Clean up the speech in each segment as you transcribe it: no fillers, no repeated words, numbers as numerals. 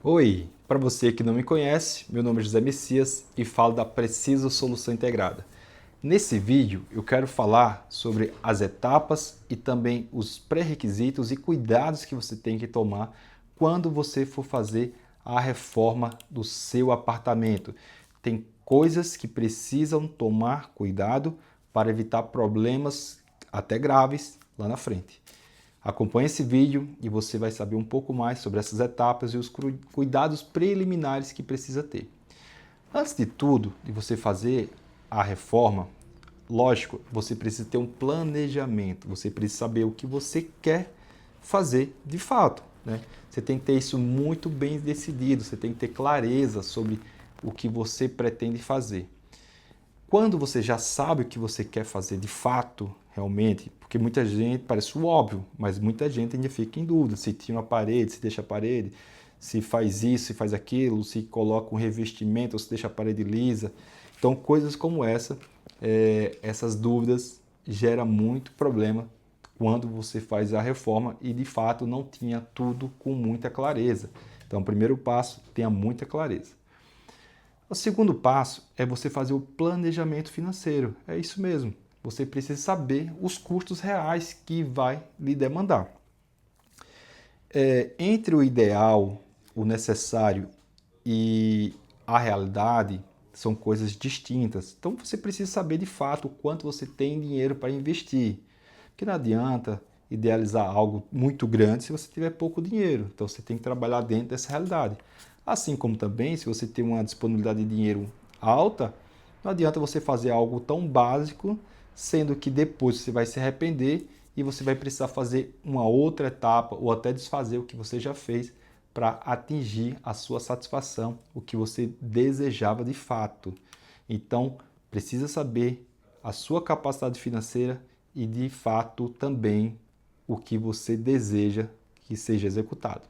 Oi, para você que não me conhece, meu nome é José Messias e falo da Preciso Solução Integrada. Nesse vídeo eu quero falar sobre as etapas e também os pré-requisitos e cuidados que você tem que tomar quando você for fazer a reforma do seu apartamento. Tem coisas que precisam tomar cuidado para evitar problemas até graves lá na frente. Acompanhe esse vídeo e você vai saber um pouco mais sobre essas etapas e os cuidados preliminares que precisa ter. Antes de tudo, de você fazer a reforma, lógico, você precisa ter um planejamento, você precisa saber o que você quer fazer de fato, né? Você tem que ter isso muito bem decidido, você tem que ter clareza sobre o que você pretende fazer. Quando você já sabe o que você quer fazer de fato, realmente, porque muita gente, parece o óbvio, mas muita gente ainda fica em dúvida se tira a parede, se deixa a parede, se faz isso, se faz aquilo, se coloca um revestimento ou se deixa a parede lisa. Então, coisas como essas dúvidas geram muito problema quando você faz a reforma e de fato não tinha tudo com muita clareza. Então, o primeiro passo, tenha muita clareza. O segundo passo é você fazer o planejamento financeiro. É isso mesmo. Você precisa saber os custos reais que vai lhe demandar. Entre o ideal, o necessário e a realidade são coisas distintas. Então você precisa saber de fato o quanto você tem dinheiro para investir. Porque não adianta idealizar algo muito grande se você tiver pouco dinheiro. Então você tem que trabalhar dentro dessa realidade. Assim como também, se você tem uma disponibilidade de dinheiro alta, não adianta você fazer algo tão básico, sendo que depois você vai se arrepender e você vai precisar fazer uma outra etapa ou até desfazer o que você já fez para atingir a sua satisfação, o que você desejava de fato. Então, precisa saber a sua capacidade financeira e de fato também o que você deseja que seja executado.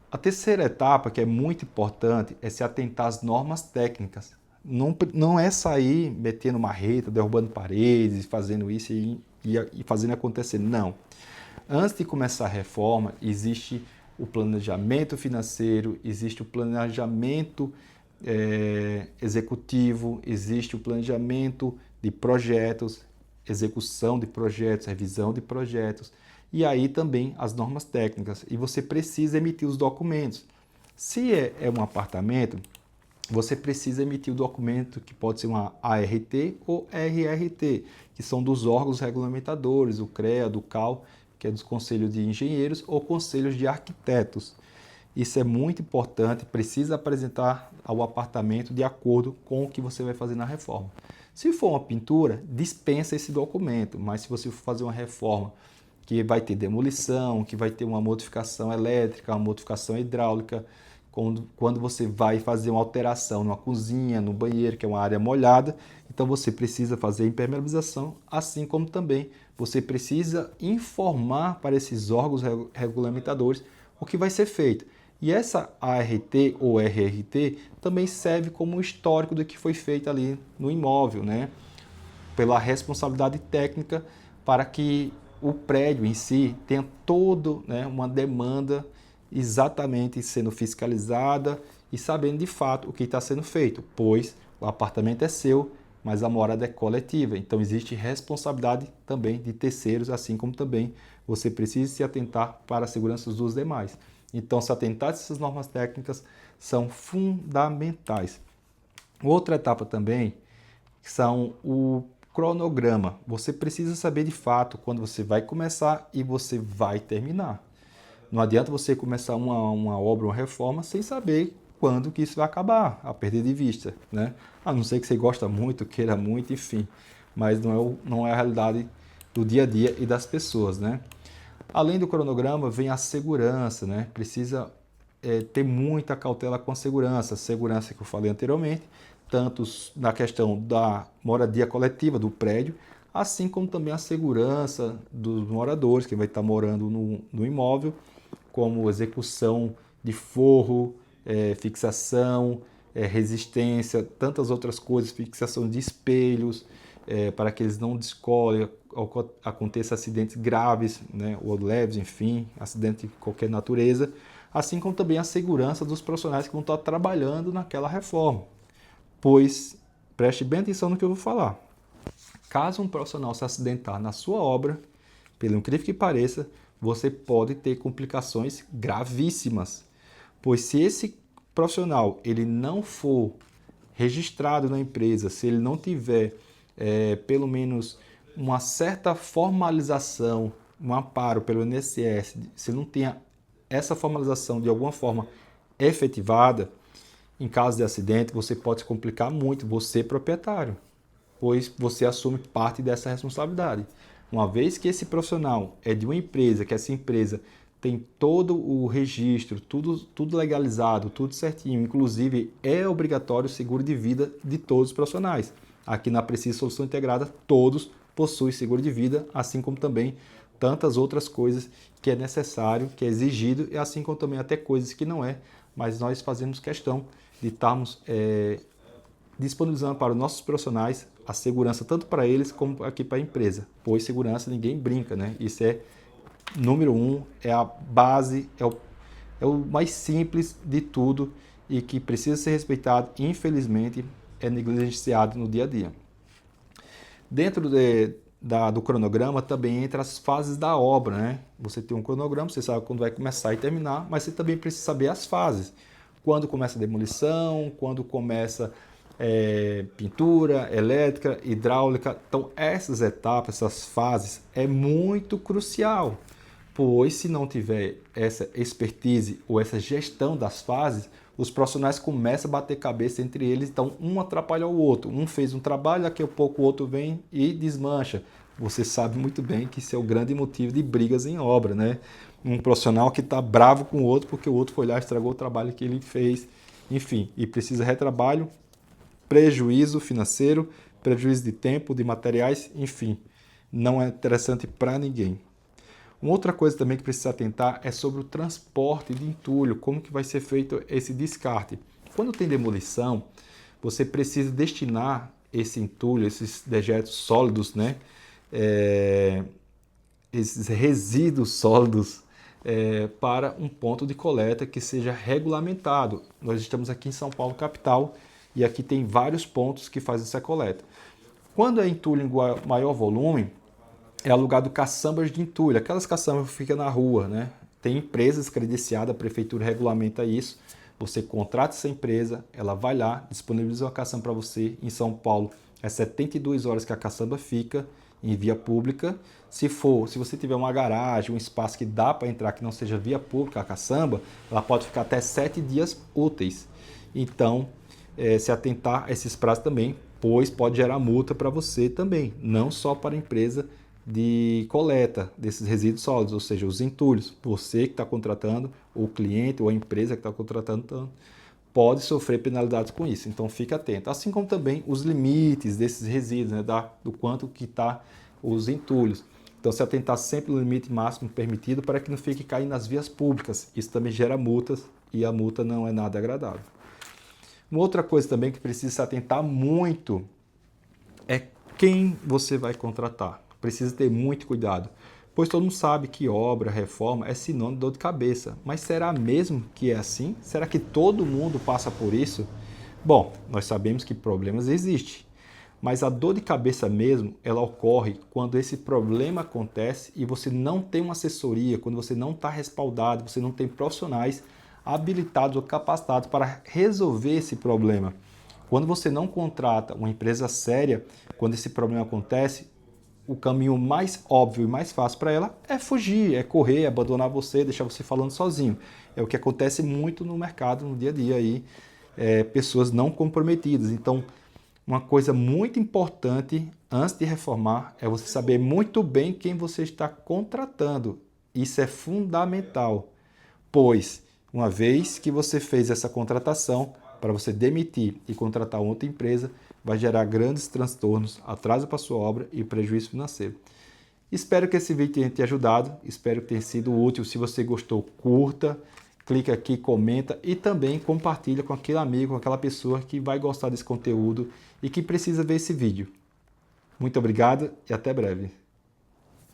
A terceira etapa, que é muito importante, é se atentar às normas técnicas. Não é sair metendo marreta, derrubando paredes, fazendo isso e fazendo acontecer. Não. Antes de começar a reforma, existe o planejamento financeiro, existe o planejamento executivo, existe o planejamento de projetos, execução de projetos, revisão de projetos, e aí também as normas técnicas. E você precisa emitir os documentos. Se é um apartamento, você precisa emitir o documento que pode ser uma ART ou RRT, que são dos órgãos regulamentadores, o CREA, do CAL, que é dos conselhos de engenheiros ou conselhos de arquitetos. Isso é muito importante, precisa apresentar ao apartamento de acordo com o que você vai fazer na reforma. Se for uma pintura, dispensa esse documento, mas se você for fazer uma reforma que vai ter demolição, que vai ter uma modificação elétrica, uma modificação hidráulica, quando você vai fazer uma alteração numa cozinha, no banheiro, que é uma área molhada, então você precisa fazer impermeabilização, assim como também você precisa informar para esses órgãos regulamentadores o que vai ser feito. E essa ART ou RRT também serve como histórico do que foi feito ali no imóvel, né? Pela responsabilidade técnica para que o prédio em si tenha todo, né, uma demanda exatamente sendo fiscalizada e sabendo de fato o que está sendo feito, pois o apartamento é seu, mas a morada é coletiva. Então existe responsabilidade também de terceiros, assim como também você precisa se atentar para a segurança dos demais. Então, se atentar a essas normas técnicas são fundamentais. Outra etapa também são o cronograma. Você precisa saber de fato quando você vai começar e você vai terminar. Não adianta você começar uma obra, uma reforma, sem saber quando que isso vai acabar, a perder de vista, né? A não ser que você gosta muito, queira muito, enfim. Mas não é a realidade do dia a dia e das pessoas, né? Além do cronograma, vem a segurança, né? Precisa ter muita cautela com a segurança. Segurança que eu falei anteriormente, tanto na questão da moradia coletiva do prédio, assim como também a segurança dos moradores que vai estar morando no imóvel, como execução de forro, fixação, resistência, tantas outras coisas, fixação de espelhos, para que eles não descolem, aconteça acidentes graves, né, ou leves, enfim, acidente de qualquer natureza, assim como também a segurança dos profissionais que vão estar trabalhando naquela reforma. Pois, preste bem atenção no que eu vou falar. Caso um profissional se acidentar na sua obra, pelo incrível que pareça, você pode ter complicações gravíssimas. Pois se esse profissional ele não for registrado na empresa, se ele não tiver pelo menos uma certa formalização, um amparo pelo INSS, se não tenha essa formalização de alguma forma efetivada, em caso de acidente, você pode se complicar muito, você proprietário, pois você assume parte dessa responsabilidade. Uma vez que esse profissional é de uma empresa, que essa empresa tem todo o registro, tudo legalizado, tudo certinho, inclusive é obrigatório o seguro de vida de todos os profissionais. Aqui na Precisa Solução Integrada, todos possuem seguro de vida, assim como também tantas outras coisas que é necessário, que é exigido, e assim como também até coisas que não é, mas nós fazemos questão de estarmos disponibilizando para os nossos profissionais a segurança tanto para eles como aqui para a empresa, pois segurança ninguém brinca, né? Isso é número um, é a base, é o mais simples de tudo e que precisa ser respeitado, infelizmente é negligenciado no dia a dia. Dentro do cronograma também entra as fases da obra, né? Você tem um cronograma, você sabe quando vai começar e terminar, mas você também precisa saber as fases. Quando começa a demolição, quando começa pintura, elétrica, hidráulica. Então essas etapas, essas fases é muito crucial, pois se não tiver essa expertise ou essa gestão das fases, os profissionais começam a bater cabeça entre eles, então um atrapalha o outro. Um fez um trabalho, daqui a pouco o outro vem e desmancha. Você sabe muito bem que isso é o grande motivo de brigas em obra, né? Um profissional que está bravo com o outro porque o outro foi lá e estragou o trabalho que ele fez. Enfim, e precisa retrabalho, prejuízo financeiro, prejuízo de tempo, de materiais, enfim. Não é interessante para ninguém. Uma outra coisa também que precisa atentar é sobre o transporte de entulho, como que vai ser feito esse descarte. Quando tem demolição, você precisa destinar esse entulho, esses dejetos sólidos, né? Esses resíduos sólidos para um ponto de coleta que seja regulamentado. Nós estamos aqui em São Paulo, capital, e aqui tem vários pontos que fazem essa coleta. Quando é entulho em maior volume, é alugado caçambas de entulho, aquelas caçambas que ficam na rua, né? Tem empresas credenciadas, a prefeitura regulamenta isso. Você contrata essa empresa, ela vai lá, disponibiliza uma caçamba para você. Em São Paulo, é 72 horas que a caçamba fica em via pública. Se você tiver uma garagem, um espaço que dá para entrar, que não seja via pública, a caçamba, ela pode ficar até 7 dias úteis. Então, se atentar a esses prazos também, pois pode gerar multa para você também, não só para a empresa de coleta desses resíduos sólidos, ou seja, os entulhos. Você que está contratando, ou o cliente, ou a empresa que está contratando, pode sofrer penalidades com isso. Então fique atento. Assim como também os limites desses resíduos, né, do quanto que está os entulhos. Então se atentar sempre no limite máximo permitido para que não fique caindo nas vias públicas. Isso também gera multas e a multa não é nada agradável. Uma outra coisa também que precisa se atentar muito é quem você vai contratar. Precisa ter muito cuidado, pois todo mundo sabe que obra, reforma é sinônimo de dor de cabeça. Mas será mesmo que é assim? Será que todo mundo passa por isso? Bom, nós sabemos que problemas existem, mas a dor de cabeça mesmo, ela ocorre quando esse problema acontece e você não tem uma assessoria, quando você não está respaldado, você não tem profissionais habilitados ou capacitados para resolver esse problema. Quando você não contrata uma empresa séria, quando esse problema acontece, o caminho mais óbvio e mais fácil para ela é fugir, é correr, abandonar você, deixar você falando sozinho. É o que acontece muito no mercado, no dia a dia aí, pessoas não comprometidas. Então, uma coisa muito importante antes de reformar é você saber muito bem quem você está contratando. Isso é fundamental, pois uma vez que você fez essa contratação, para você demitir e contratar outra empresa, vai gerar grandes transtornos, atraso para a sua obra e prejuízo financeiro. Espero que esse vídeo tenha te ajudado, espero que tenha sido útil. Se você gostou, curta, clica aqui, comenta e também compartilha com aquele amigo, com aquela pessoa que vai gostar desse conteúdo e que precisa ver esse vídeo. Muito obrigado e até breve.